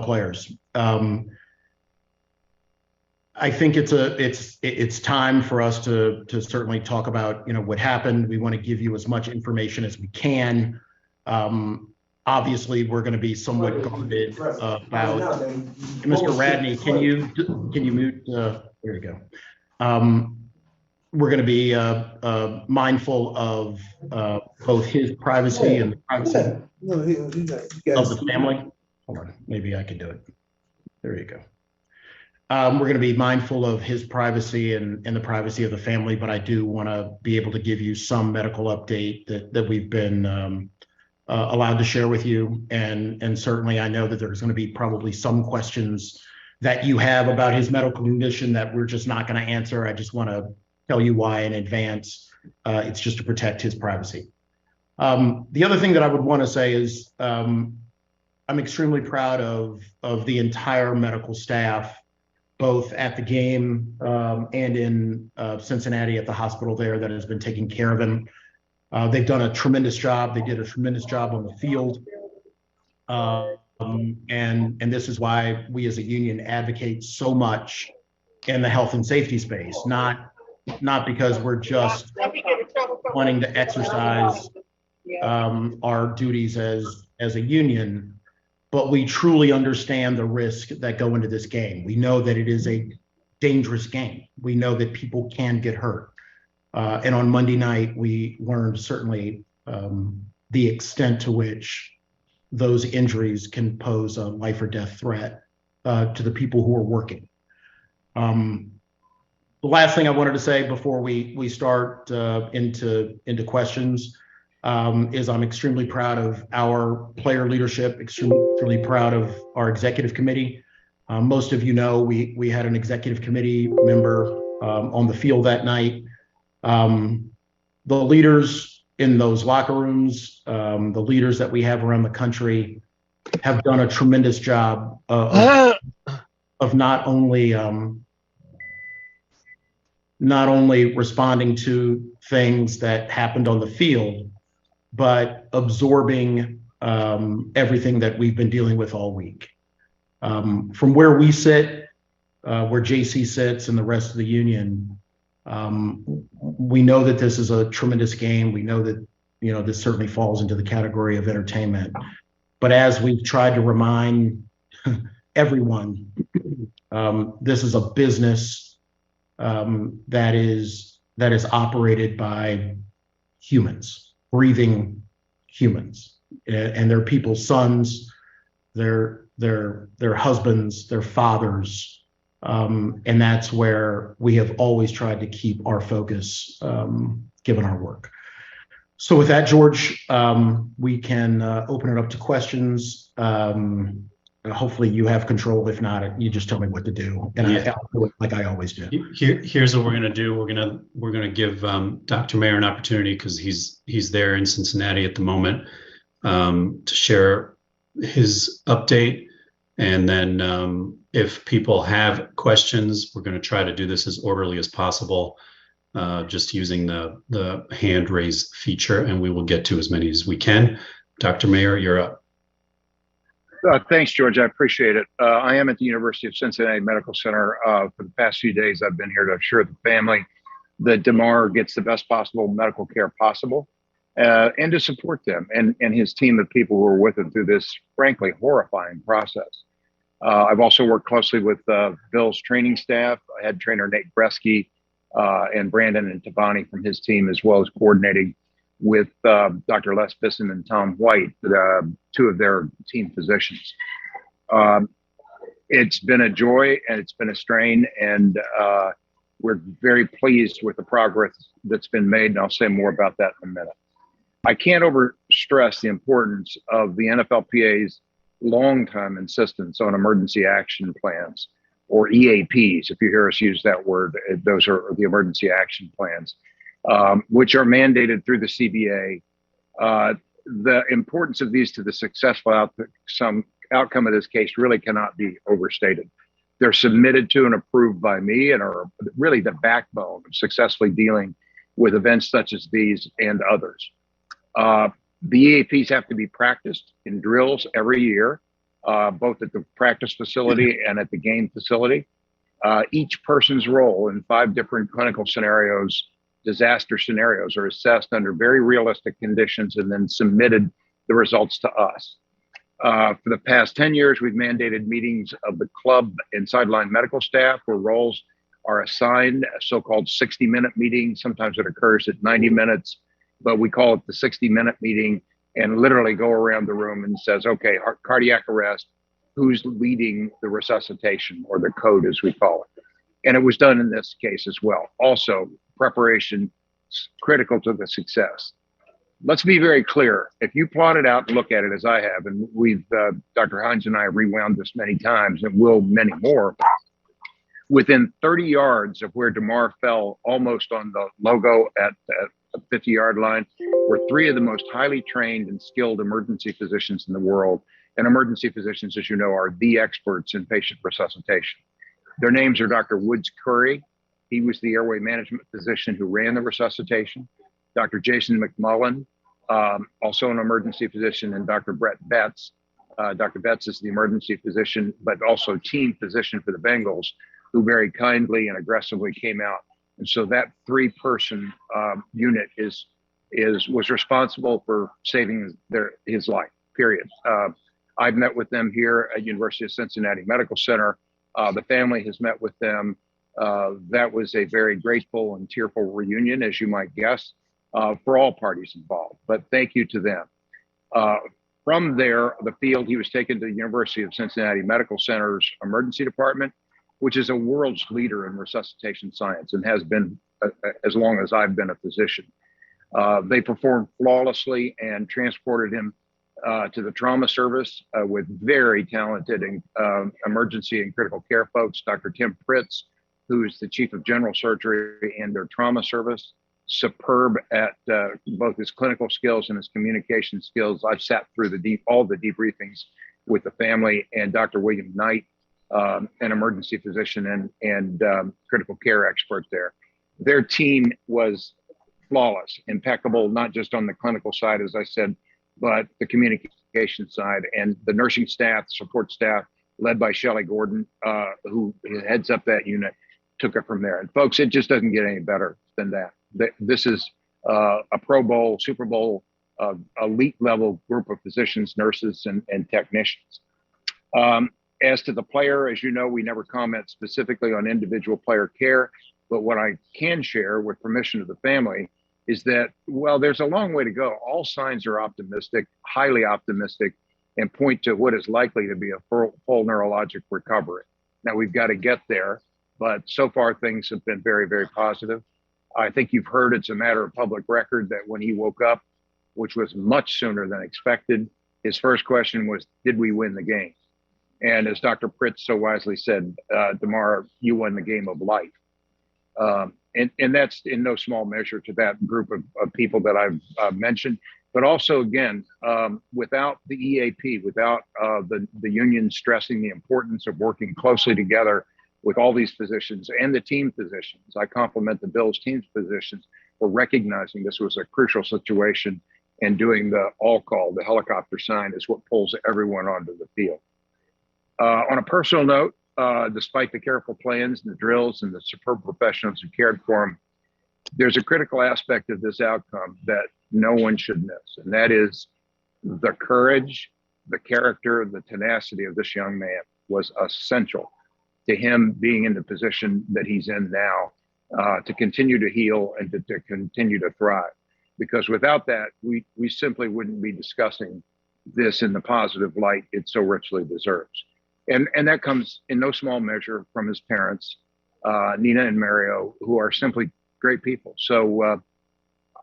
players. I think it's time for us to certainly talk about, you know, what happened. We want to give you as much information as we can. Obviously, we're going to be somewhat guarded about. Mr. Radney, can you mute? There you go. We're going to be mindful of both his privacy and the privacy of the family. Hold on, maybe I can do it. There you go. We're going to be mindful of his privacy and the privacy of the family, but I do want to be able to give you some medical update that we've been allowed to share with you. And certainly I know that there's going to be probably some questions that you have about his medical condition that we're just not going to answer. I just want to tell you why in advance. It's just to protect his privacy. The other thing that I would want to say is I'm extremely proud of the entire medical staff, both at the game and in Cincinnati at the hospital there that has been taking care of him. They've done a tremendous job. They did a tremendous job on the field. And this is why we as a union advocate so much in the health and safety space, not because we're just wanting to exercise our duties as a union, but we truly understand the risk that go into this game. We know that it is a dangerous game. We know that people can get hurt. And on Monday night, we learned certainly the extent to which those injuries can pose a life or death threat to the people who are working. The last thing I wanted to say before we start into questions is I'm extremely proud of our player leadership, extremely proud of our executive committee. Most of you know we had an executive committee member on the field that night. The leaders in those locker rooms, the leaders that we have around the country have done a tremendous job of not only responding to things that happened on the field, but absorbing everything that we've been dealing with all week. From where we sit, where JC sits and the rest of the union, we know that this is a tremendous game. We know that, you know, this certainly falls into the category of entertainment. But as we've tried to remind everyone, this is a business that is operated by humans, breathing humans, and they're people's sons, their husbands, their fathers, and that's where we have always tried to keep our focus, given our work. So with that, George, we can open it up to questions. Hopefully you have control. If not, you just tell me what to do, and I'll do it like I always do. Here's what we're going to do. We're going to give Dr. Mayer an opportunity, because he's there in Cincinnati at the moment, to share his update, and then if people have questions, we're going to try to do this as orderly as possible, just using the hand raise feature, and we will get to as many as we can. Dr. Mayer, you're up. Thanks, George. I appreciate it. I am at the University of Cincinnati Medical Center. For the past few days, I've been here to assure the family that Damar gets the best possible medical care possible, and to support them and his team of people who are with him through this, frankly, horrifying process. I've also worked closely with Bill's training staff, head trainer Nate Bresky, and Brandon and Tabani from his team, as well as coordinating with Dr. Les Bisson and Tom White, two of their team physicians. It's been a joy and it's been a strain, and we're very pleased with the progress that's been made, and I'll say more about that in a minute. I can't overstress the importance of the NFLPA's long-time insistence on emergency action plans, or EAPs. If you hear us use that word, those are the emergency action plans, which are mandated through the CBA. The importance of these to the successful outcome of this case really cannot be overstated. They're submitted to and approved by me, and are really the backbone of successfully dealing with events such as these and others. The EAPs have to be practiced in drills every year. both at the practice facility and at the game facility. Each person's role in 5 different clinical scenarios, disaster scenarios, are assessed under very realistic conditions and then submitted the results to us. For the past 10 years, we've mandated meetings of the club and sideline medical staff where roles are assigned, a so-called 60-minute meeting. Sometimes it occurs at 90 minutes, but we call it the 60-minute meeting, and literally go around the room and says, okay, cardiac arrest, who's leading the resuscitation, or the code as we call it. And it was done in this case as well. Also, preparation is critical to the success. Let's be very clear. If you plot it out and look at it as I have, and we've, Dr. Hines and I have rewound this many times and will many more, within 30 yards of where Damar fell, almost on the logo at the 50-yard line, were 3 of the most highly trained and skilled emergency physicians in the world. And emergency physicians, as you know, are the experts in patient resuscitation. Their names are Dr. Woods Curry. He was the airway management physician who ran the resuscitation. Dr. Jason McMullen, also an emergency physician, and Dr. Brett Betts. Dr. Betts is the emergency physician, but also team physician for the Bengals, who very kindly and aggressively came out. And so that 3-person unit was responsible for saving his life, period. I've met with them here at University of Cincinnati Medical Center. The family has met with them. That was a very grateful and tearful reunion, as you might guess, for all parties involved, but thank you to them. From there, the field, he was taken to the University of Cincinnati Medical Center's emergency department, which is a world's leader in resuscitation science and has been as long as I've been a physician. They performed flawlessly and transported him to the trauma service with very talented emergency and critical care folks. Dr. Tim Pritz, who is the chief of general surgery and their trauma service, superb at both his clinical skills and his communication skills. I've sat through all the debriefings with the family, and Dr. William Knight, an emergency physician and critical care expert there. Their team was flawless, impeccable, not just on the clinical side, as I said, but the communication side, and the nursing staff, support staff, led by Shelley Gordon, who heads up that unit, took it from there. And folks, it just doesn't get any better than that. This is a Pro Bowl, Super Bowl, elite level group of physicians, nurses, and technicians. As to the player, as you know, we never comment specifically on individual player care, but what I can share with permission of the family is that, well, there's a long way to go. All signs are optimistic, highly optimistic, and point to what is likely to be a full neurologic recovery. Now, we've got to get there, but so far things have been very, very positive. I think you've heard it's a matter of public record that when he woke up, which was much sooner than expected, his first question was, did we win the game? And as Dr. Pritz so wisely said, Damar, you won the game of life. And that's in no small measure to that group of people that I've mentioned. But also, again, without the EAP, without the union stressing the importance of working closely together with all these physicians and the team physicians, I compliment the Bills team's physicians for recognizing this was a crucial situation and doing the all call, the helicopter sign, is what pulls everyone onto the field. On a personal note, despite the careful plans and the drills and the superb professionals who cared for him, there's a critical aspect of this outcome that no one should miss, and that is the courage, the character, the tenacity of this young man was essential to him being in the position that he's in now, to continue to heal and to continue to thrive. Because without that, we simply wouldn't be discussing this in the positive light it so richly deserves. And that comes in no small measure from his parents, Nina and Mario, who are simply great people. So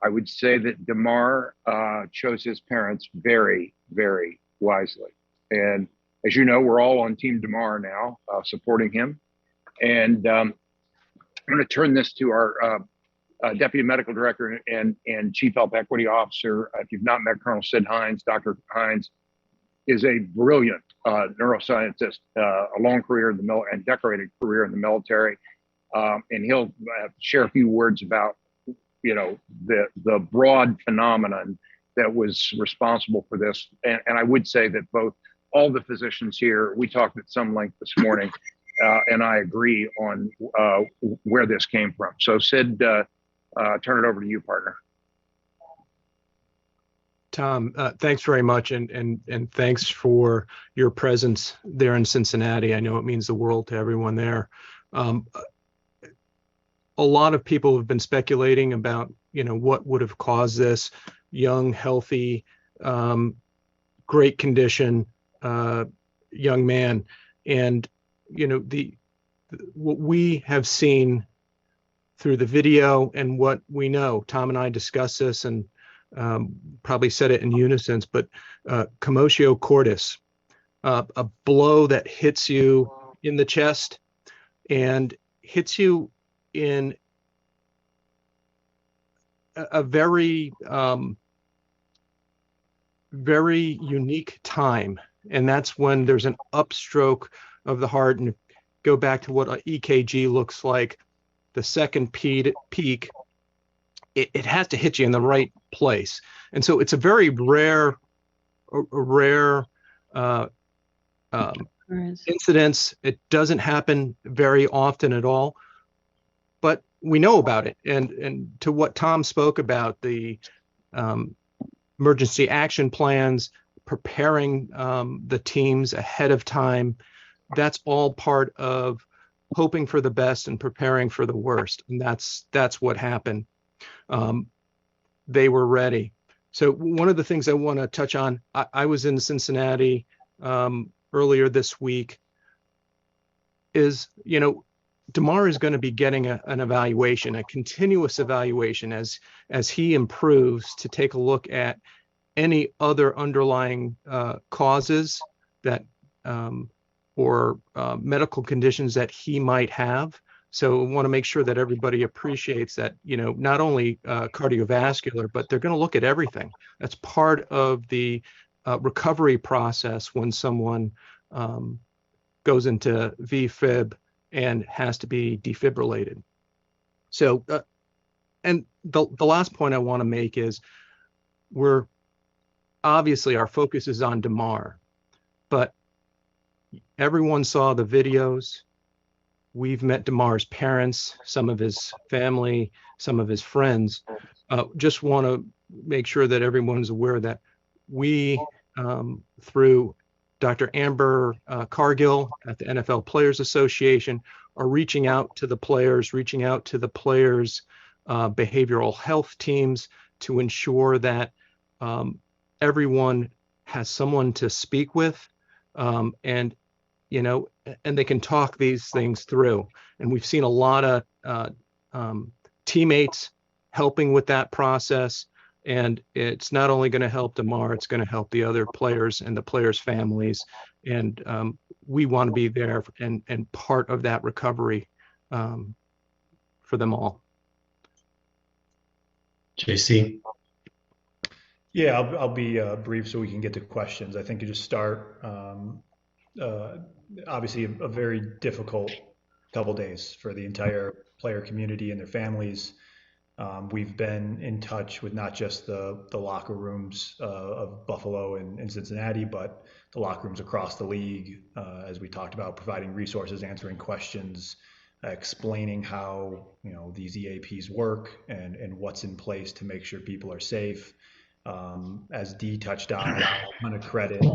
I would say that Damar chose his parents very, very wisely. And as you know, we're all on Team Damar now, supporting him. And I'm going to turn this to our Deputy Medical Director and Chief Health Equity Officer. If you've not met Colonel Sid Hines, Dr. Hines is a brilliant neuroscientist, a long career in the military and decorated career in the military. And he'll share a few words about, the broad phenomenon that was responsible for this. And I would say that both all the physicians here. We talked at some length this morning, and I agree on where this came from. So Sid, turn it over to you, partner. Tom, thanks very much, and thanks for your presence there in Cincinnati. I know it means the world to everyone there. A lot of people have been speculating about, what would have caused this. Young, healthy, great condition, young man, and what we have seen through the video and what we know. Tom and I discussed this and probably said it in unison, but commotio cordis, a blow that hits you in the chest and hits you in a very, very unique time. And that's when there's an upstroke of the heart. And go back to what an EKG looks like, the second peak, it has to hit you in the right place. And so it's a very rare incidence. It doesn't happen very often at all, but we know about it. And to what Tom spoke about, the emergency action plans, preparing the teams ahead of time, that's all part of hoping for the best and preparing for the worst. And that's what happened. They were ready. So one of the things I want to touch on, I was in Cincinnati earlier this week, is, Damar is going to be getting an evaluation, a continuous evaluation as he improves, to take a look at any other underlying causes that or medical conditions that he might have. So I want to make sure that everybody appreciates that, not only cardiovascular, but they're going to look at everything. That's part of the recovery process when someone goes into VFib and has to be defibrillated. So, and the last point I want to make is, we're obviously, our focus is on Damar, but everyone saw the videos. We've met Damar's parents, some of his family, some of his friends. Just want to make sure that everyone's aware that we, through Dr. Amber Cargill at the NFL Players Association, are reaching out to the players, behavioral health teams, to ensure that everyone has someone to speak with, and they can talk these things through. And we've seen a lot of teammates helping with that process. And it's not only going to help Damar, it's going to help the other players and the players' families. And we want to be there and part of that recovery for them all. JC? Yeah, I'll be brief so we can get to questions. I think you just start, obviously a very difficult couple days for the entire player community and their families. We've been in touch with not just the locker rooms of Buffalo and Cincinnati, but the locker rooms across the league, as we talked about, providing resources, answering questions, explaining how these EAPs work and what's in place to make sure people are safe. As Dee touched on, a ton of credit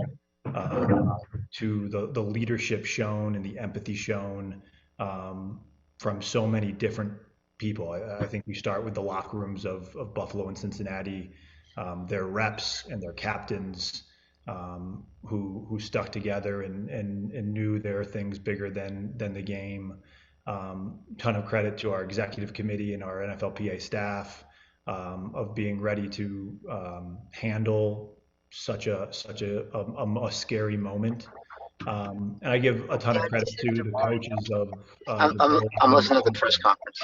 to the leadership shown and the empathy shown from so many different people. I think we start with the locker rooms of Buffalo and Cincinnati, their reps and their captains who stuck together and knew there are things bigger than the game. Ton of credit to our executive committee and our NFLPA staff of being ready to handle such a scary moment. And I give a ton of credit to the coaches of I'm listening to the press conference.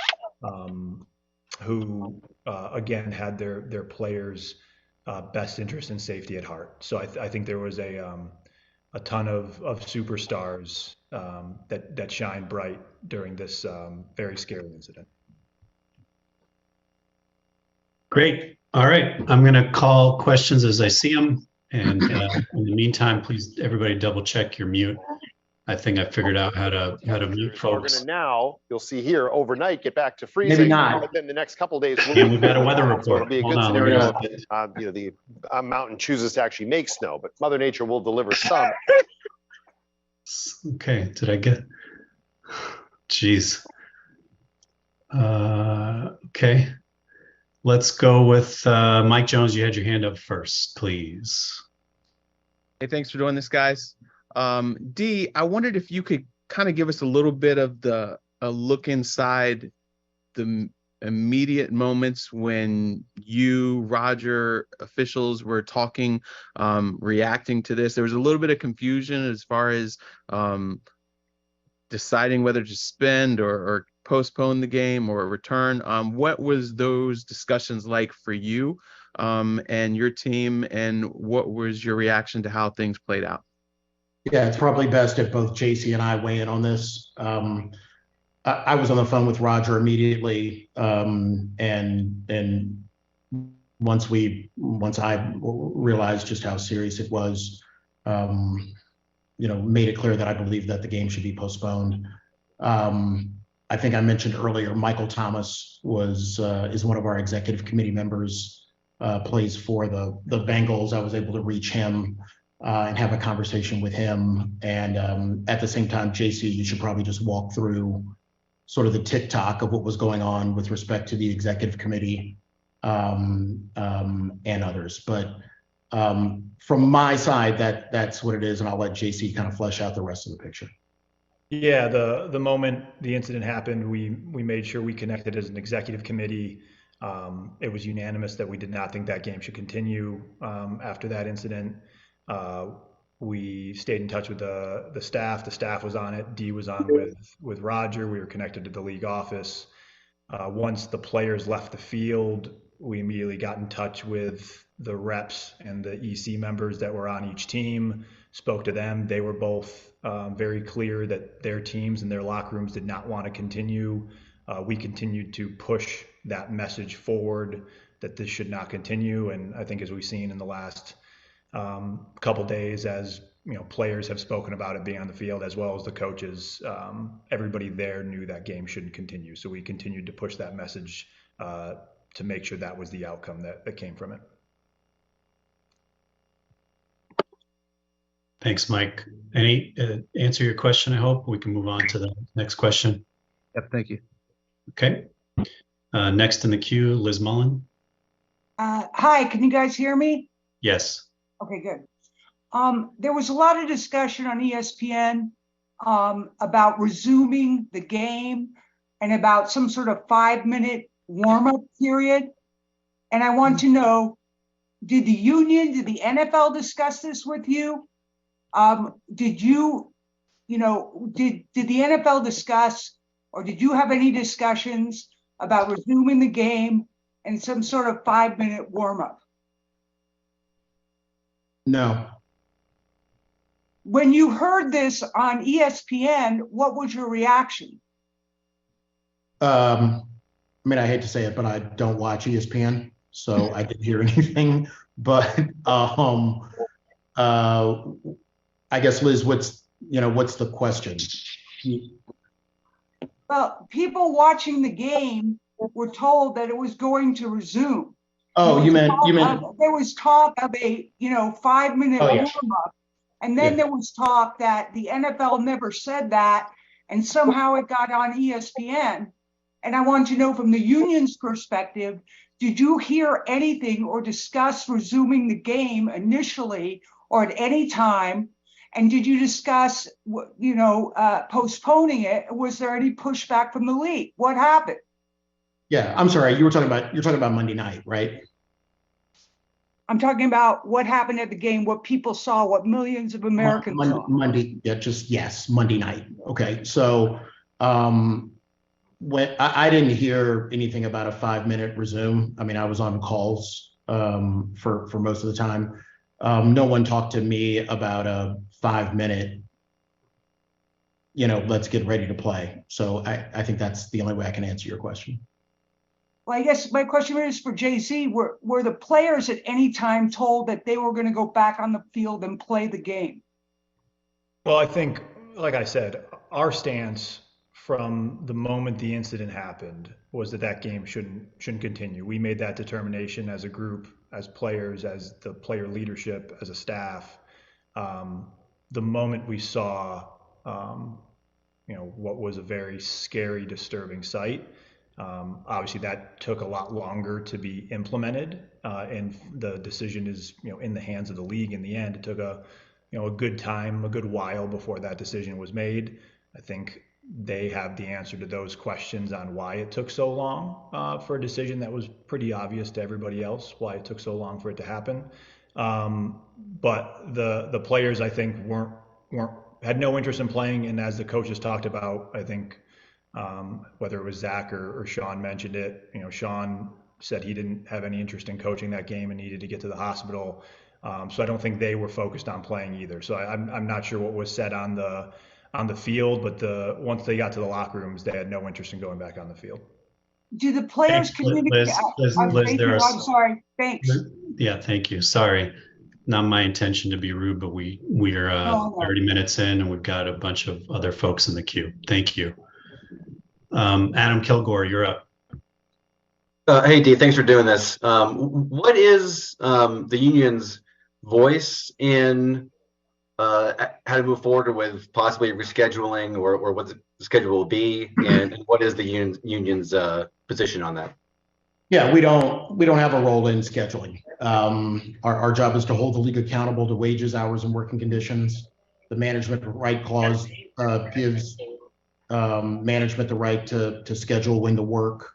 Who again had their players' best interest and safety at heart. So I think there was a ton of superstars that shined bright during this very scary incident. Great. All right. I'm going to call questions as I see them. And in the meantime, please, everybody double check your mute. I think I figured out how to mute We're folks. going to now, you'll see here, overnight get back to freezing. Maybe not. But then the next couple of days, And we've got a weather report. So it'll be a Hold good on, let me scenario. just get- The mountain chooses to actually make snow, but Mother Nature will deliver some. Okay, did I get? Jeez. Okay. Let's go with Mike Jones. You had your hand up first, please. Hey, thanks for doing this, guys. Dee, I wondered if you could kind of give us a little bit of a look inside the immediate moments when you, Roger, officials were talking, reacting to this. There was a little bit of confusion as far as deciding whether to suspend or postpone the game or return. What was those discussions like for you and your team, and what was your reaction to how things played out? Yeah, it's probably best if both JC and I weigh in on this. I was on the phone with Roger immediately, and once I realized just how serious it was, made it clear that I believe that the game should be postponed. I think I mentioned earlier, Michael Thomas is one of our executive committee members, plays for the Bengals. I was able to reach him and have a conversation with him. And at the same time, JC, you should probably just walk through sort of the tick-tock of what was going on with respect to the executive committee and others. But from my side, that's what it is, and I'll let JC kind of flesh out the rest of the picture. Yeah, the moment the incident happened, we made sure we connected as an executive committee. It was unanimous that we did not think that game should continue after that incident. We stayed in touch with the staff. The staff was on it. Dee was on with Roger. We were connected to the league office. Once the players left the field, we immediately got in touch with the reps and the EC members that were on each team, spoke to them. They were both very clear that their teams and their locker rooms did not want to continue. We continued to push that message forward that this should not continue. And I think as we've seen in the last couple days, as players have spoken about it being on the field, as well as the coaches, everybody there knew that game shouldn't continue. So we continued to push that message to make sure that was the outcome that came from it. Thanks, Mike. Any answer your question? I hope we can move on to the next question. Yep, thank you. Okay. Next in the queue, Liz Mullen. Hi, can you guys hear me? Yes. Okay, good. There was a lot of discussion on ESPN about resuming the game and about some sort of 5-minute warm-up period. And I want to know, did the NFL discuss this with you? Did the NFL discuss, or did you have any discussions about resuming the game and some sort of 5-minute warm-up? No. When you heard this on ESPN, what was your reaction? I hate to say it, but I don't watch ESPN, so I didn't hear anything. But I guess, Liz, what's the question? Well, people watching the game were told that it was going to resume. Oh, you meant there was talk of a 5-minute warm-up, and then there was talk that the NFL never said that, and somehow it got on ESPN. And I want to know, from the union's perspective, did you hear anything or discuss resuming the game initially or at any time? And did you discuss, postponing it? Was there any pushback from the league? What happened? Yeah, I'm sorry. You're talking about Monday night, right? I'm talking about what happened at the game, what people saw, what millions of Americans saw. Monday night. Okay, so when I didn't hear anything about a 5-minute resume. I was on calls for most of the time. No one talked to me about a 5-minute, let's get ready to play. So I think that's the only way I can answer your question. Well, I guess my question is for JC. Were the players at any time told that they were going to go back on the field and play the game? Well, I think, like I said, our stance from the moment the incident happened was that game shouldn't continue. We made that determination as a group, as players, as the player leadership, as a staff. The moment we saw, what was a very scary, disturbing sight, obviously that took a lot longer to be implemented, and the decision is, in the hands of the league. In the end, it took a good time, a good while before that decision was made. I think they have the answer to those questions on why it took so long for a decision that was pretty obvious to everybody else, why it took so long for it to happen. But the players, I think, had no interest in playing, and as the coaches talked about, I think whether it was Zach or Sean mentioned it, Sean said he didn't have any interest in coaching that game and needed to get to the hospital. So I don't think they were focused on playing either. So I'm not sure what was said on the field, but once they got to the locker rooms, they had no interest in going back on the field. Do the players communicate? Liz, I'm sorry. Thanks. Yeah, thank you. Sorry, not my intention to be rude, but we're 30 minutes in and we've got a bunch of other folks in the queue. Thank you. Adam Kilgore, you're up. Hey, Dee, thanks for doing this. What is the union's voice in how to move forward with possibly rescheduling or what the schedule will be, and what is the union's position on that? Yeah, we don't have a role in scheduling. Our job is to hold the league accountable to wages, hours, and working conditions. The management right clause gives management the right to schedule when to work,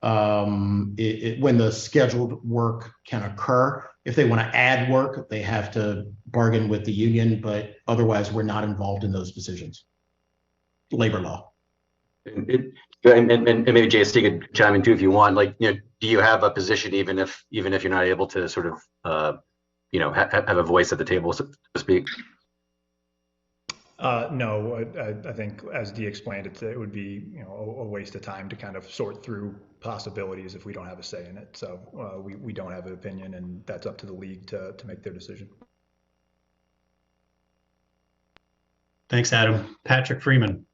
when the scheduled work can occur. If they want to add work, they have to bargain with the union, but otherwise we're not involved in those decisions. Labor law. And maybe JC could chime in too if you want. Do you have a position even if you're not able to sort of have a voice at the table, so to speak? No, I think as Dee explained, it would be a waste of time to kind of sort through possibilities if we don't have a say in it. So we don't have an opinion, and that's up to the league to make their decision. Thanks, Adam. Patrick Freeman.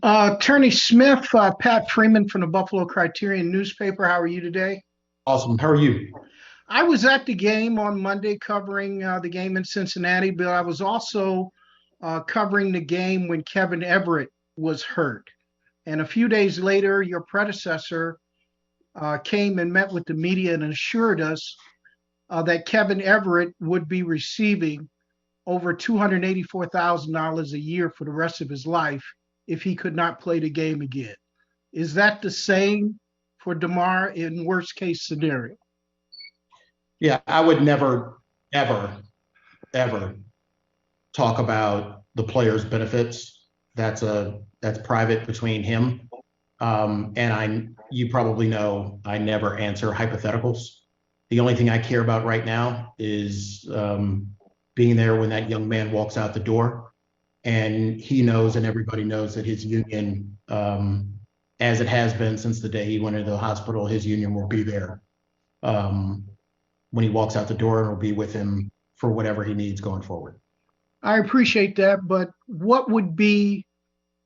Attorney Smith, Pat Freeman from the Buffalo Criterion newspaper. How are you today? Awesome. How are you? I was at the game on Monday covering the game in Cincinnati, but I was also covering the game when Kevin Everett was hurt. And a few days later, your predecessor came and met with the media and assured us that Kevin Everett would be receiving over $284,000 a year for the rest of his life if he could not play the game again. Is that the same for Damar in worst case scenario? Yeah, I would never, ever talk about the player's benefits. That's private between him. And you probably know I never answer hypotheticals. The only thing I care about right now is being there when that young man walks out the door. And he knows, and everybody knows, that his union, as it has been since the day he went into the hospital, his union will be there when he walks out the door, and will be with him for whatever he needs going forward. I appreciate that, but what would be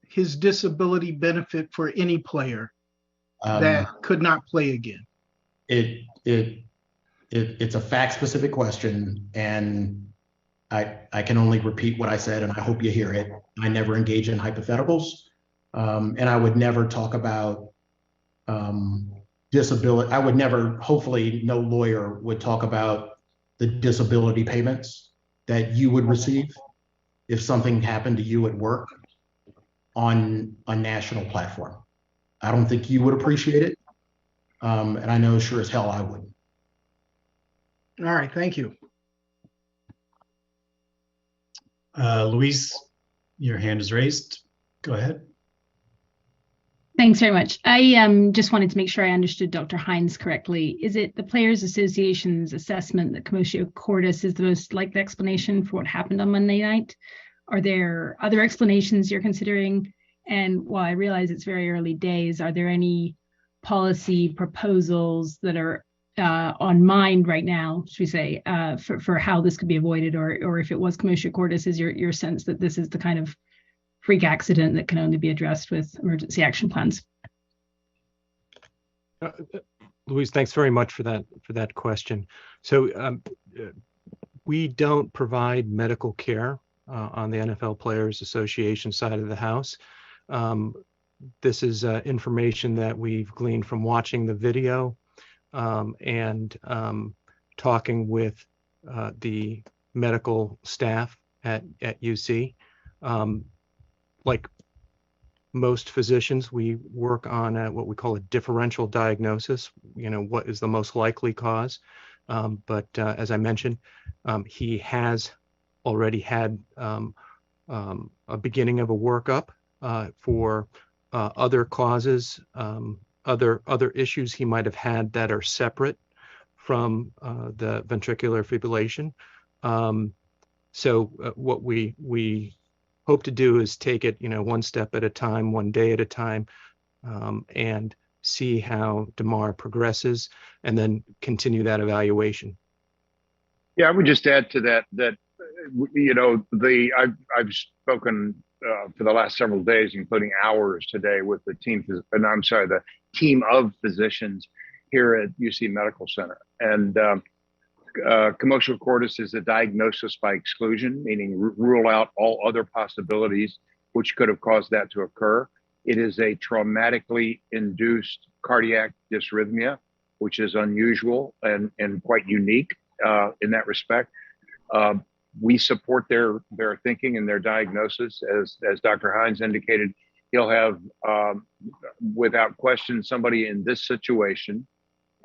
his disability benefit for any player that could not play again? It's a fact-specific question, and I can only repeat what I said, and I hope you hear it. I never engage in hypotheticals, and I would never talk about disability. I would never, hopefully no lawyer would talk about the disability payments that you would receive if something happened to you at work on a national platform. I don't think you would appreciate it, and I know sure as hell I wouldn't. All right, thank you. Louise, your hand is raised. Go ahead. Thanks very much. I just wanted to make sure I understood Dr. Hines correctly. Is it the Players Association's assessment that commotio cordis is the most likely explanation for what happened on Monday night? Are there other explanations you're considering? And while I realize it's very early days, are there any policy proposals that are on mind right now, should we say, for how this could be avoided, or if it was commotio cordis, is your sense that this is the kind of freak accident that can only be addressed with emergency action plans? Louise, thanks very much for that question. So we don't provide medical care on the NFL Players Association side of the house. This is information that we've gleaned from watching the video and talking with the medical staff at UC. Like most physicians, we work on what we call a differential diagnosis. What is the most likely cause? But as I mentioned, he has already had a beginning of a workup for other causes, other issues he might have had that are separate from the ventricular fibrillation. So what we hope to do is take it, one step at a time, one day at a time, and see how Damar progresses, and then continue that evaluation. Yeah, I would just add to that I've spoken for the last several days, including hours today, with the team of physicians here at UC Medical Center, and commotio cordis is a diagnosis by exclusion, meaning rule out all other possibilities which could have caused that to occur. It is a traumatically induced cardiac dysrhythmia, which is unusual and quite unique in that respect. We support their thinking and their diagnosis. As Dr. Hines indicated, he'll have, without question, somebody in this situation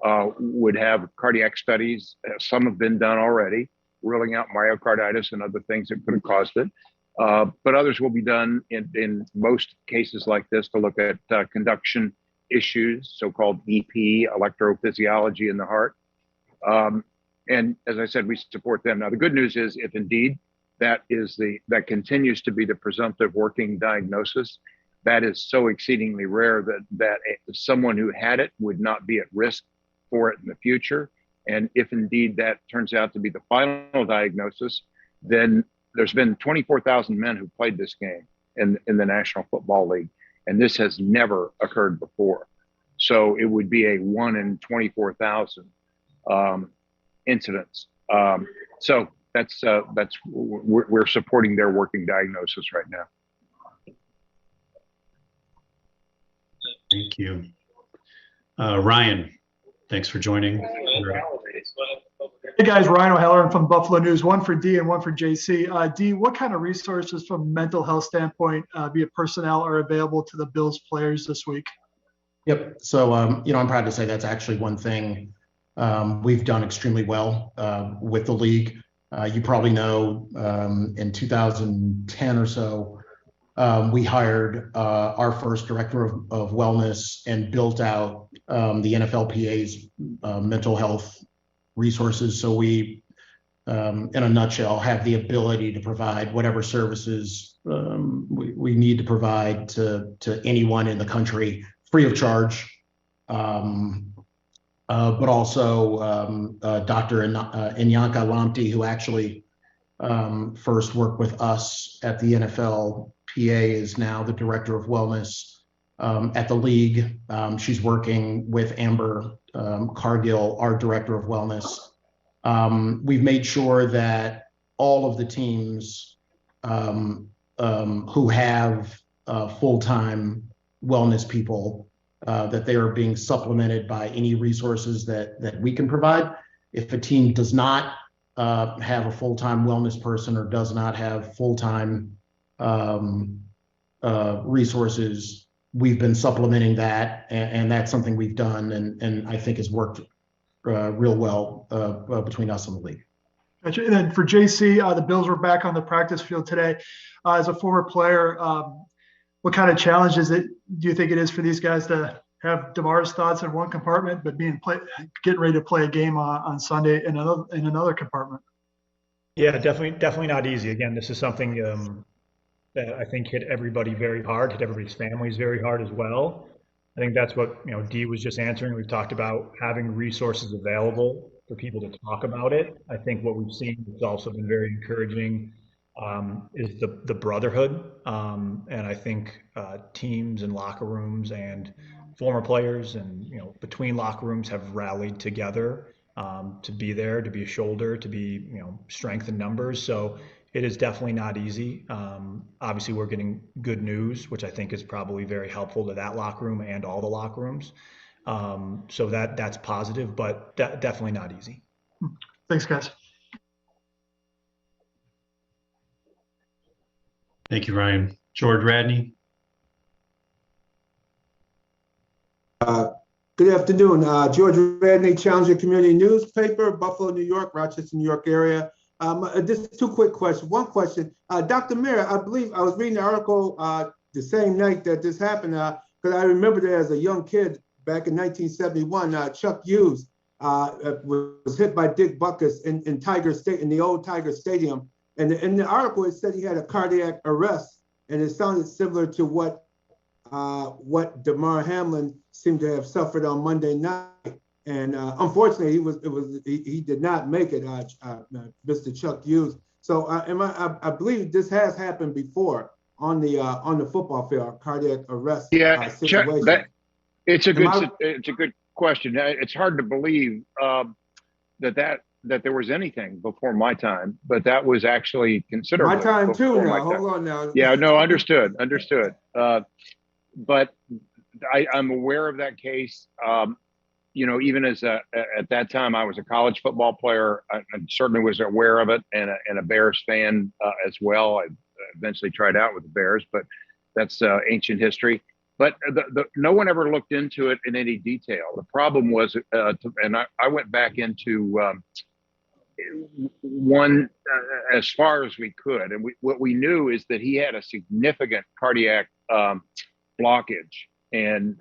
would have cardiac studies. Some have been done already, ruling out myocarditis and other things that could have caused it. But others will be done in most cases like this to look at conduction issues, so-called EP, electrophysiology in the heart. And as I said, we support them. Now, the good news is, if indeed that continues to be the presumptive working diagnosis, that is so exceedingly rare that someone who had it would not be at risk for it in the future. And if indeed that turns out to be the final diagnosis, then there's been 24,000 men who played this game in the National Football League, and this has never occurred before. So it would be a 1 in 24,000 incidents. So we're supporting their working diagnosis right now. Thank you. Ryan, thanks for joining. Hey guys, Ryan O'Halloran from Buffalo News, one for D and one for JC. D, what kind of resources from a mental health standpoint, be it personnel, are available to the Bills players this week? Yep. So, I'm proud to say that's actually one thing we've done extremely well with the league. You probably know in 2010 or so, we hired our first director of wellness and built out the NFLPA's mental health resources. So we, in a nutshell, have the ability to provide whatever services we need to provide to anyone in the country free of charge. But also Dr. Inyanka Lamti, who actually first worked with us at the NFLPA, is now the director of wellness at the league. She's working with Amber Cargill, our director of wellness. We've made sure that all of the teams who have full-time wellness people, that they are being supplemented by any resources that we can provide. If a team does not have a full-time wellness person or does not have full-time resources, we've been supplementing that, and that's something we've done and I think has worked real well between us and the league. Gotcha. And then for JC, the Bills were back on the practice field today. As a former player, what kind of challenge do you think it is for these guys to have Damar's thoughts in one compartment, but getting ready to play a game on Sunday in another compartment? Yeah, definitely not easy. Again, this is something that I think hit everybody very hard, hit everybody's families very hard as well. I think that's what, Dee was just answering. We've talked about having resources available for people to talk about it. I think what we've seen has also been very encouraging is the brotherhood. And I think teams and locker rooms and former players and, between locker rooms have rallied together to be there, to be a shoulder, to be, strength in numbers. So it is definitely not easy. Obviously, we're getting good news, which I think is probably very helpful to that locker room and all the locker rooms. So that's positive, but definitely not easy. Thanks, guys. Thank you, Ryan. George Radney. Good afternoon. George Radney, Challenger Community Newspaper, Buffalo, New York, Rochester, New York area. Just two quick questions. One question, Dr. Mayer, I believe I was reading the article the same night that this happened, because I remember that as a young kid back in 1971, Chuck Hughes was hit by Dick Butkus in Tiger State, in the old Tiger Stadium. And in the article, it said he had a cardiac arrest, and it sounded similar to what Damar Hamlin seemed to have suffered on Monday night. And unfortunately, he did not make it, Mr. Chuck Hughes. So I believe this has happened before on the football field, cardiac arrest situation. Chuck, it's a good question. It's hard to believe that there was anything before my time, but that was actually considerable. My time too. Now, hold on now. Yeah, no, understood. But I'm aware of that case. Even as at that time, I was a college football player. I certainly was aware of it, and a Bears fan as well. I eventually tried out with the Bears, but that's ancient history. But no one ever looked into it in any detail. The problem was, and I went back into one as far as we could, and what we knew is that he had a significant cardiac blockage in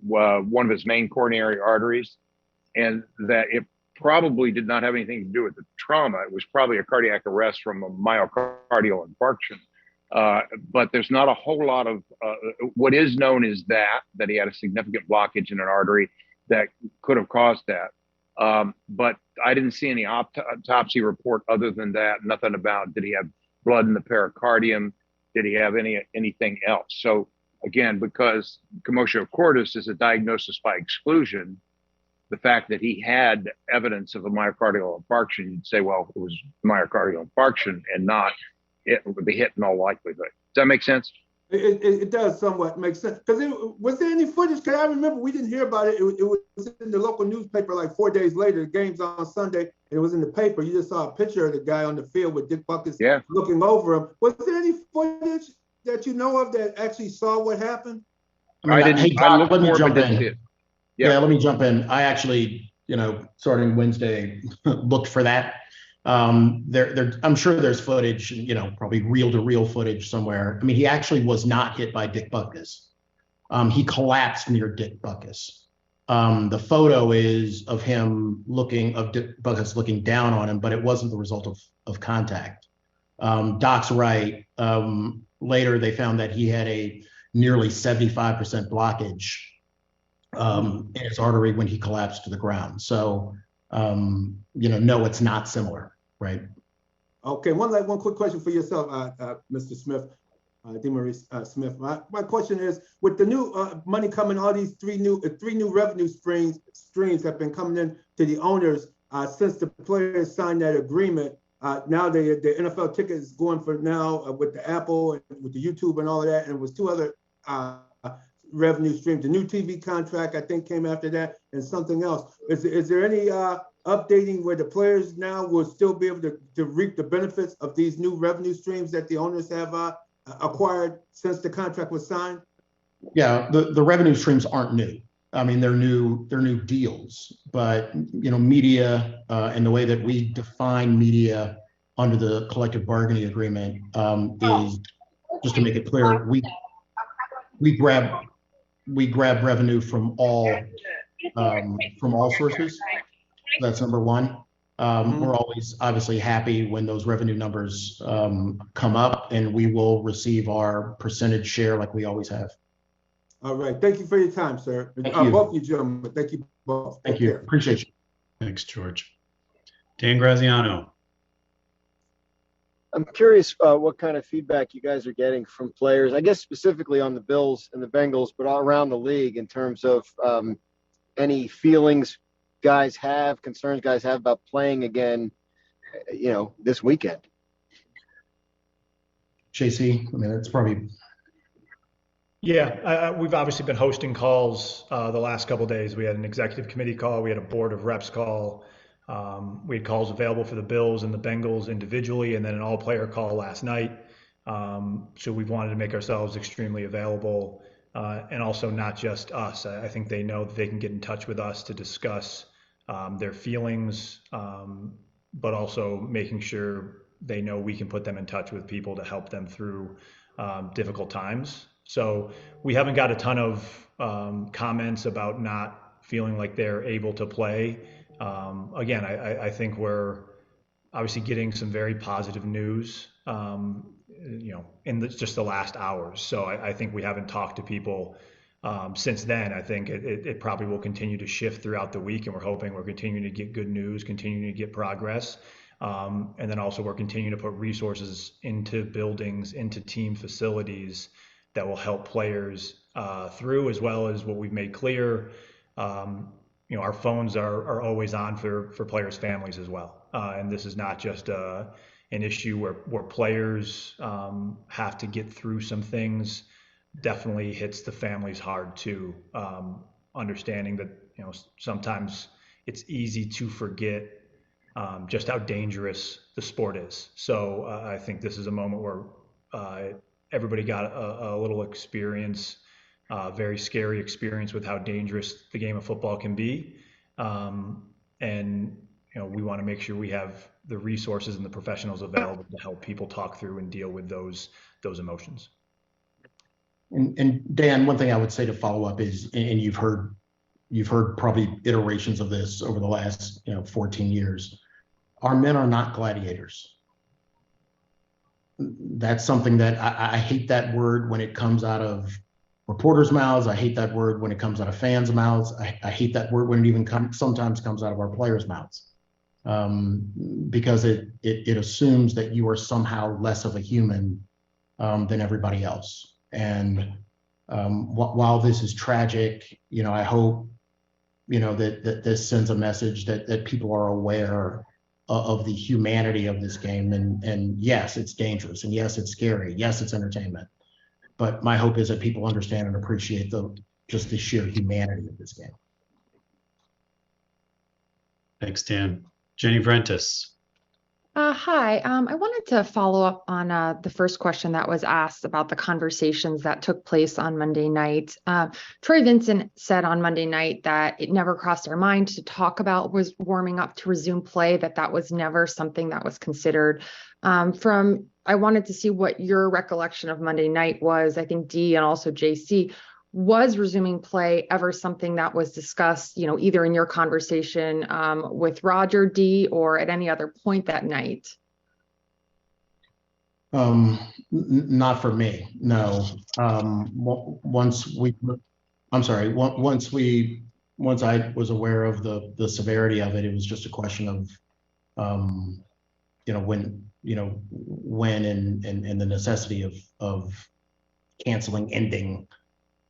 one of his main coronary arteries, and that it probably did not have anything to do with the trauma. It was probably a cardiac arrest from a myocardial infarction. But there's not a whole lot of what is known is that he had a significant blockage in an artery that could have caused that. But I didn't see any autopsy report other than that. Nothing about did he have blood in the pericardium? Did he have anything else? So again, because commotio cordis is a diagnosis by exclusion, the fact that he had evidence of a myocardial infarction, you'd say, well, it was myocardial infarction and not it would be hit in all likelihood. Does that make sense? It does somewhat make sense. Because was there any footage? Because I remember we didn't hear about it. It was in the local newspaper like 4 days later. The game's on Sunday, and it was in the paper. You just saw a picture of the guy on the field with Dick Butkus looking over him. Was there any footage that you know of that actually saw what happened? Let me jump in. Yeah, let me jump in. I actually, starting Wednesday, looked for that. I'm sure there's footage, probably reel-to-reel footage somewhere. I mean, he actually was not hit by Dick Butkus. He collapsed near Dick Butkus. The photo is of Dick Butkus looking down on him, but it wasn't the result of contact. Doc's right. Later, they found that he had a nearly 75% blockage in his artery when he collapsed to the ground. So, no, it's not similar, right? Okay, one quick question for yourself, Mr. Smith, Damar Smith. My question is, with the new money coming, all these three new revenue streams have been coming in to the owners since the players signed that agreement. Now the NFL ticket is going for now with the Apple and with the YouTube and all of that, and it was two other revenue streams. The new TV contract, I think, came after that, and something else. Is there any updating where the players now will still be able to reap the benefits of these new revenue streams that the owners have acquired since the contract was signed? Yeah, the revenue streams aren't new. I mean, they're new deals, but media and the way that we define media under the collective bargaining agreement is, just to make it clear, we grab revenue from all sources. That's number one. We're always obviously happy when those revenue numbers come up, and we will receive our percentage share like we always have. All right. Thank you for your time, sir. Thank you. Both of you gentlemen. Thank you both. Thank Take you. care. Appreciate you. Thanks, George. Dan Graziano. I'm curious what kind of feedback you guys are getting from players, I guess specifically on the Bills and the Bengals, but all around the league in terms of any feelings guys have, concerns guys have about playing again, this weekend. JC, I mean, that's probably. Yeah, we've obviously been hosting calls the last couple of days. We had an executive committee call, we had a board of reps call. We had calls available for the Bills and the Bengals individually, and then an all-player call last night. So we've wanted to make ourselves extremely available, and also not just us. I think they know that they can get in touch with us to discuss their feelings, but also making sure they know we can put them in touch with people to help them through difficult times. So we haven't got a ton of comments about not feeling like they're able to play. Again, I think we're obviously getting some very positive news, in just the last hours. So I think we haven't talked to people since then. I think it probably will continue to shift throughout the week, and we're hoping we're continuing to get good news, continuing to get progress. And then also we're continuing to put resources into buildings, into team facilities that will help players through, as well as what we've made clear. Our phones are always on for players' families as well. And this is not just an issue where players have to get through some things. Definitely hits the families hard too. Understanding that, sometimes it's easy to forget just how dangerous the sport is. So I think this is a moment where everybody got a little experience, very scary experience with how dangerous the game of football can be. And we want to make sure we have the resources and the professionals available to help people talk through and deal with those emotions. And Dan, one thing I would say to follow up is, and you've heard probably iterations of this over the last 14 years. Our men are not gladiators. That's something that I hate that word when it comes out of reporters' mouths. I hate that word when it comes out of fans' mouths. I hate that word when it even sometimes comes out of our players' mouths, because it assumes that you are somehow less of a human than everybody else. And while this is tragic, I hope that this sends a message that people are aware of the humanity of this game. And yes, it's dangerous, and yes, it's scary. Yes, it's entertainment. But my hope is that people understand and appreciate just the sheer humanity of this game. Thanks, Dan. Jenny Vrentas. Hi, I wanted to follow up on the first question that was asked about the conversations that took place on Monday night. Troy Vincent said on Monday night that it never crossed our mind to talk about was warming up to resume play, that was never something that was considered. I wanted to see what your recollection of Monday night was. I think D and also JC, was resuming play ever something that was discussed, either in your conversation with Roger, D, or at any other point that night? Not for me, no. Once I was aware of the severity of it, it was just a question of, when and the necessity of ending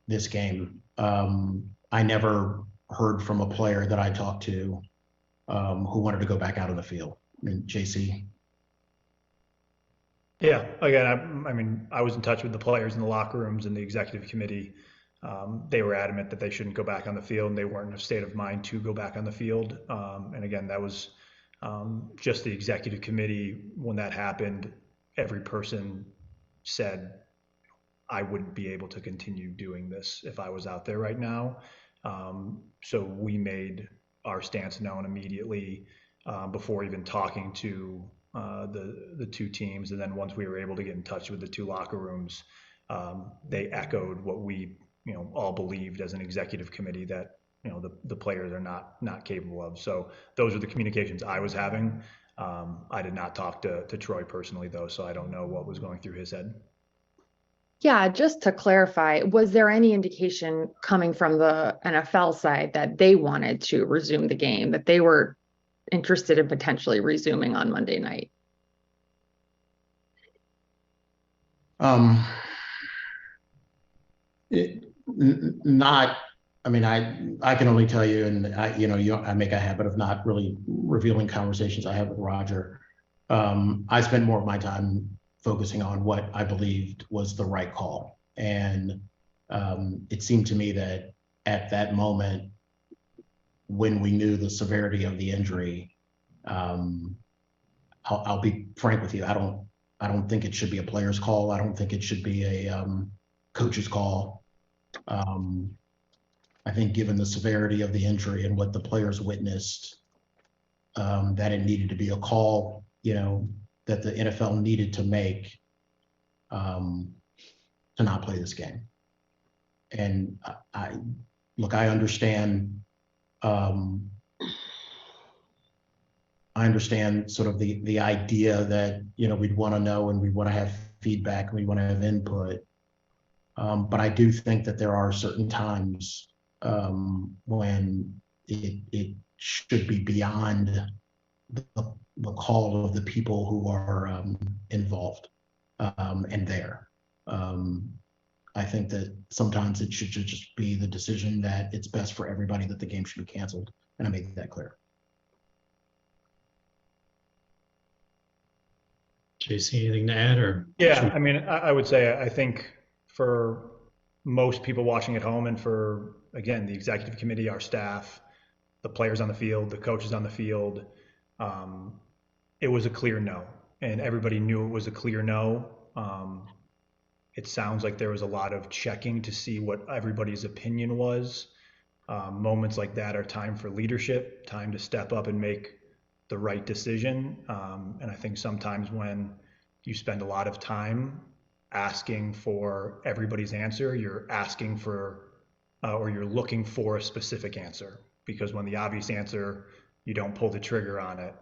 this game. I never heard from a player that I talked to who wanted to go back out on the field. JC. Yeah, again, I was in touch with the players in the locker rooms and the executive committee. They were adamant that they shouldn't go back on the field, and they weren't in a state of mind to go back on the field. And again, that was just the executive committee. When that happened, every person said, I wouldn't be able to continue doing this if I was out there right now. So we made our stance known immediately before even talking to the two teams. And then once we were able to get in touch with the two locker rooms, they echoed what we all believed as an executive committee, that the players are not capable of. So those are the communications I was having. I did not talk to Troy personally, though, so I don't know what was going through his head. Yeah, just to clarify, was there any indication coming from the NFL side that they wanted to resume the game, that they were interested in potentially resuming on Monday night? Not, I mean, I can only tell you, and I make a habit of not really revealing conversations I have with Roger. I spent more of my time focusing on what I believed was the right call. And it seemed to me that at that moment, when we knew the severity of the injury, I'll be frank with you, I don't think it should be a player's call. I don't think it should be a coach's call. I think given the severity of the injury and what the players witnessed, that it needed to be a call, that the NFL needed to make to not play this game. And I understand. I understand sort of the idea that we'd want to know and we want to have feedback and we want to have input. But I do think that there are certain times when it should be beyond the call of the people who are involved and there. I think that sometimes it should just be the decision that it's best for everybody that the game should be canceled, and I make that clear. JC, anything to add? Or yeah, I mean, I would say I think for most people watching at home, and for, again, the executive committee, our staff, the players on the field, the coaches on the field, it was a clear no, and everybody knew it was a clear no. It sounds like there was a lot of checking to see what everybody's opinion was. Moments like that are time for leadership, time to step up and make the right decision. And I think sometimes when you spend a lot of time asking for everybody's answer, you're asking for, or you're looking for a specific answer, because when the obvious answer, you don't pull the trigger on it.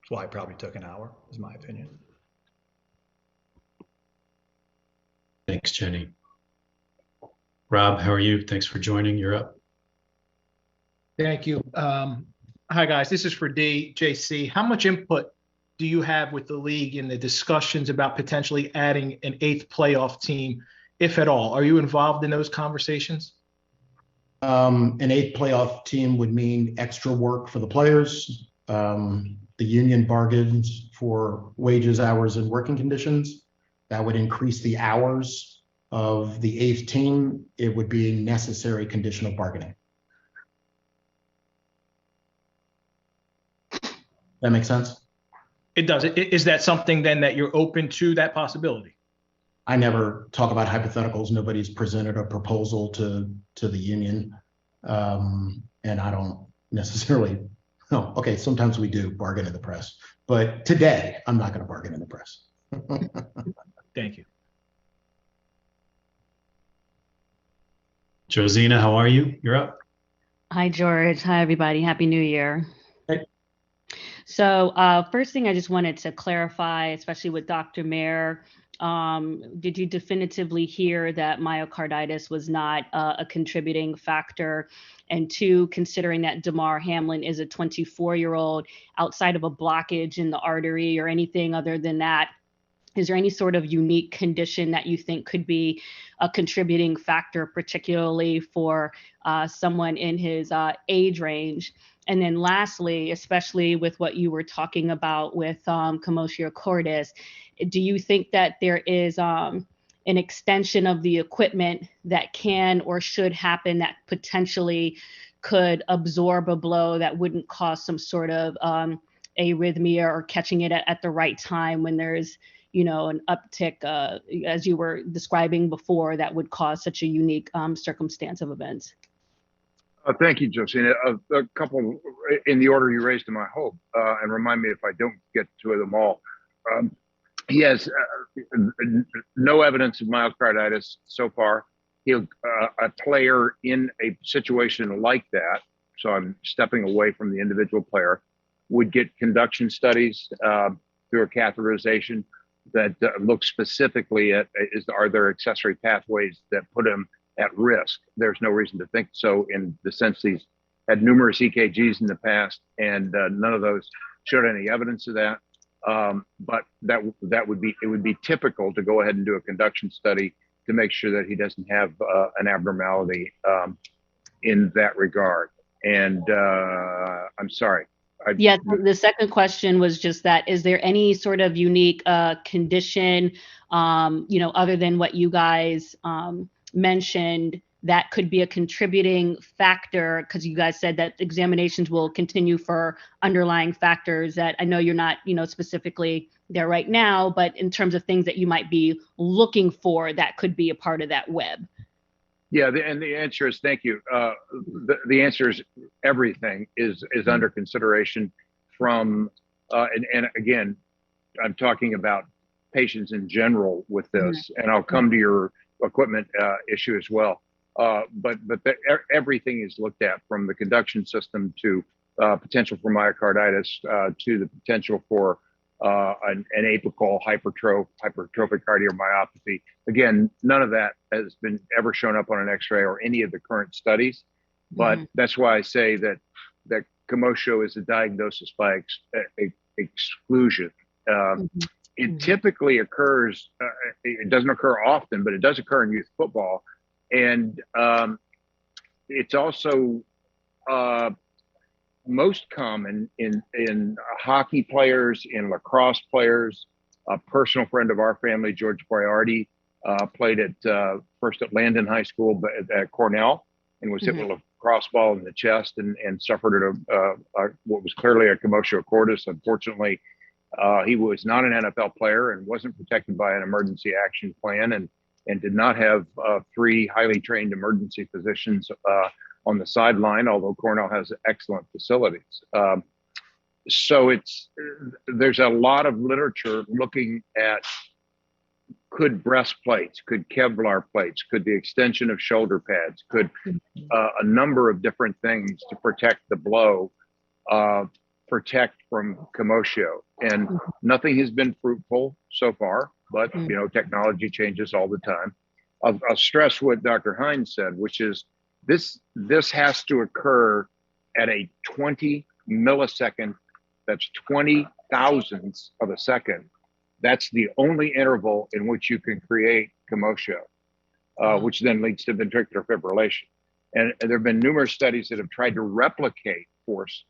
That's why it probably took an hour, is my opinion. Thanks, Jenny. Rob, how are you? Thanks for joining. You're up. Thank you. Hi, guys. This is for JC. How much input do you have with the league in the discussions about potentially adding an 8th playoff team, if at all? Are you involved in those conversations? An 8th playoff team would mean extra work for the players. The union bargains for wages, hours, and working conditions. That would increase the hours of the 8th team. It would be a necessary condition of bargaining. That makes sense? It does. Is that something then that you're open to, that possibility? I never talk about hypotheticals. Nobody's presented a proposal to the union. And I don't necessarily, no, okay, sometimes we do bargain in the press, but today I'm not going to bargain in the press. Thank you. Josina, how are you? You're up. Hi, George. Hi, everybody. Happy New Year. Hey. So first thing I just wanted to clarify, especially with Dr. Mayer, did you definitively hear that myocarditis was not a contributing factor? And 2, considering that Damar Hamlin is a 24-year-old, outside of a blockage in the artery or anything other than that, is there any sort of unique condition that you think could be a contributing factor, particularly for someone in his age range? And then lastly, especially with what you were talking about with commotio cordis, do you think that there is an extension of the equipment that can or should happen that potentially could absorb a blow that wouldn't cause some sort of arrhythmia, or catching it at the right time when there's an uptick, as you were describing before, that would cause such a unique circumstance of events? Thank you, Josina. A couple in the order you raised them, I hope, and remind me if I don't get to them all. Yes, no evidence of myocarditis so far. A player in a situation like that, so I'm stepping away from the individual player, would get conduction studies through a catheterization. that look specifically at are there accessory pathways that put him at risk. There's no reason to think so, in the sense he's had numerous EKGs in the past, and none of those showed any evidence of that. But it would be typical to go ahead and do a conduction study to make sure that he doesn't have an abnormality in that regard. And I'm sorry. Yeah, the second question was just that, is there any sort of unique condition, other than what you guys mentioned, that could be a contributing factor? Because you guys said that examinations will continue for underlying factors that I know you're not, specifically there right now, but in terms of things that you might be looking for that could be a part of that web. Yeah, and the answer is thank you. The answer is everything is under consideration from, and again, I'm talking about patients in general with this, and I'll come to your equipment issue as well. But everything is looked at, from the conduction system to potential for myocarditis to the potential for an apical hypertrophic cardiomyopathy. Again, none of that has been ever shown up on an X-ray or any of the current studies. But that's why I say that Commotion is a diagnosis by exclusion. It typically occurs, it doesn't occur often, but it does occur in youth football. And it's also most common in hockey players, in lacrosse players. A personal friend of our family, George Boyardi, played first at Landon High School, but at Cornell, and was hit with a crossball in the chest and suffered what was clearly a commotio cordis. Unfortunately, he was not an NFL player and wasn't protected by an emergency action plan, and did not have 3 highly trained emergency physicians on the sideline, although Cornell has excellent facilities. So there's a lot of literature looking at, could breastplates, could Kevlar plates, could the extension of shoulder pads, could a number of different things to protect the blow, protect from commotio. And nothing has been fruitful so far, but technology changes all the time. I'll stress what Dr. Hines said, which is this has to occur at a 20 millisecond, that's 20 thousandths of a second. That's the only interval in which you can create commotio, which then leads to ventricular fibrillation. And there have been numerous studies that have tried to replicate force,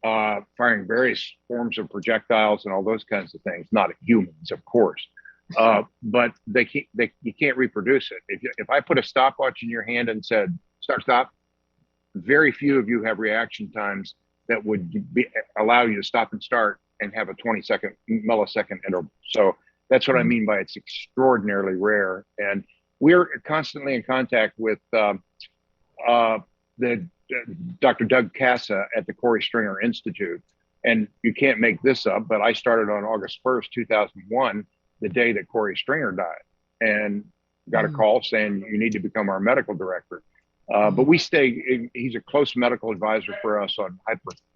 firing various forms of projectiles and all those kinds of things, not humans, of course. But you can't reproduce it. If I put a stopwatch in your hand and said, stop, very few of you have reaction times that would allow you to stop and start and have a 20 millisecond interval. So that's what I mean by it's extraordinarily rare. And we're constantly in contact with Dr. Doug Casa at the Corey Stringer Institute. And you can't make this up, but I started on August 1st, 2001, the day that Corey Stringer died, and got a call saying, you need to become our medical director. But he's a close medical advisor for us on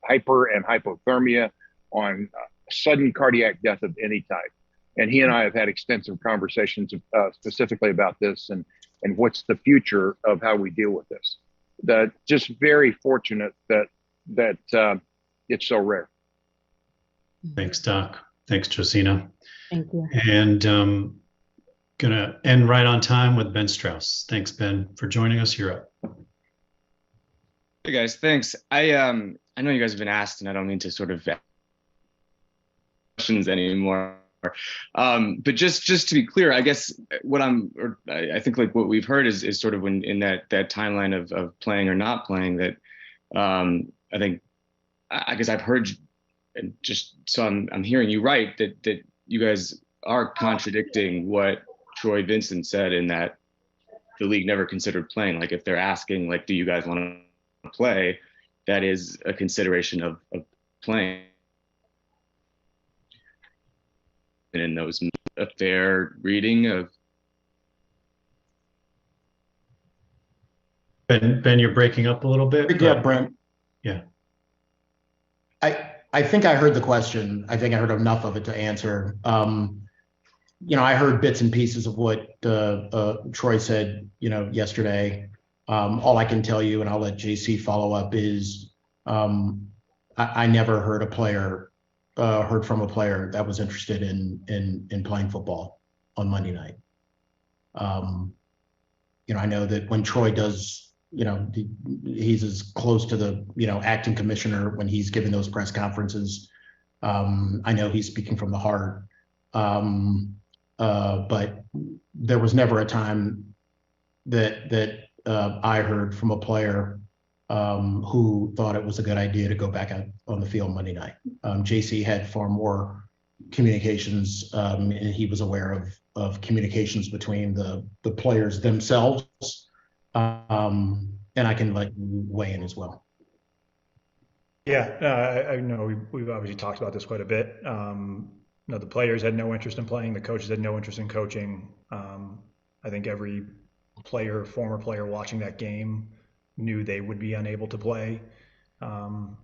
hyper and hypothermia, on sudden cardiac death of any type. And he and I have had extensive conversations specifically about this and what's the future of how we deal with this. Just very fortunate that it's so rare. Thanks, Doc. Thanks, Josina. Thank you. And gonna end right on time with Ben Strauss. Thanks, Ben, for joining us. You're up. Hey guys, thanks. I know you guys have been asked, and I don't mean to sort of questions anymore. But just to be clear, I guess I think like what we've heard is sort of when in that timeline of playing or not playing, that I guess I've heard, and just so I'm hearing you right, that you guys are contradicting what Troy Vincent said, in that the league never considered playing. Like if they're asking, like, do you guys want to play, that is a consideration of playing. And in those, a fair reading of. Ben, you're breaking up a little bit. Yeah, Brent. Yeah. I think I heard the question. I think I heard enough of it to answer. I heard bits and pieces of what Troy said, yesterday. All I can tell you, and I'll let JC follow up, is I never heard from a player that was interested in playing football on Monday night. I know that when Troy does, he's as close to the, acting commissioner when he's giving those press conferences. I know he's speaking from the heart. But there was never a time that I heard from a player who thought it was a good idea to go back out on the field Monday night. JC had far more communications, and he was aware of communications between the players themselves. And I can weigh in as well. Yeah, I know we've obviously talked about this quite a bit. The players had no interest in playing. The coaches had no interest in coaching. I think every player, former player watching that game knew they would be unable to play. And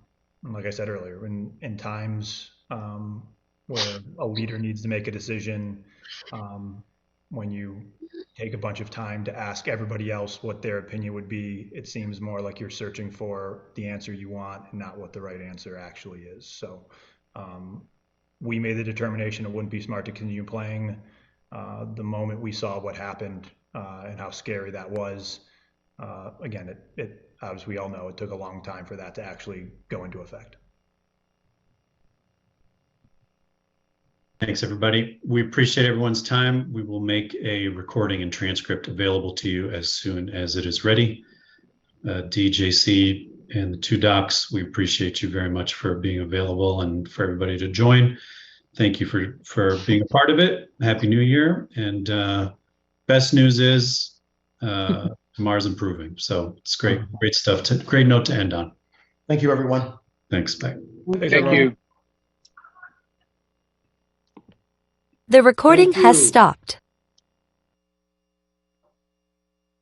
like I said earlier, in times where a leader needs to make a decision, when you take a bunch of time to ask everybody else what their opinion would be, it seems more like you're searching for the answer you want and not what the right answer actually is. So we made the determination it wouldn't be smart to continue playing. The moment we saw what happened and how scary that was, again, it as we all know, it took a long time for that to actually go into effect. Thanks, everybody. We appreciate everyone's time. We will make a recording and transcript available to you as soon as it is ready. DJC and the two docs, we appreciate you very much for being available and for everybody to join. Thank you for being a part of it. Happy New Year. And best news is Damar's improving. So it's great stuff. Great note to end on. Thank you, everyone. Thanks. Bye. Thank you. The recording has stopped.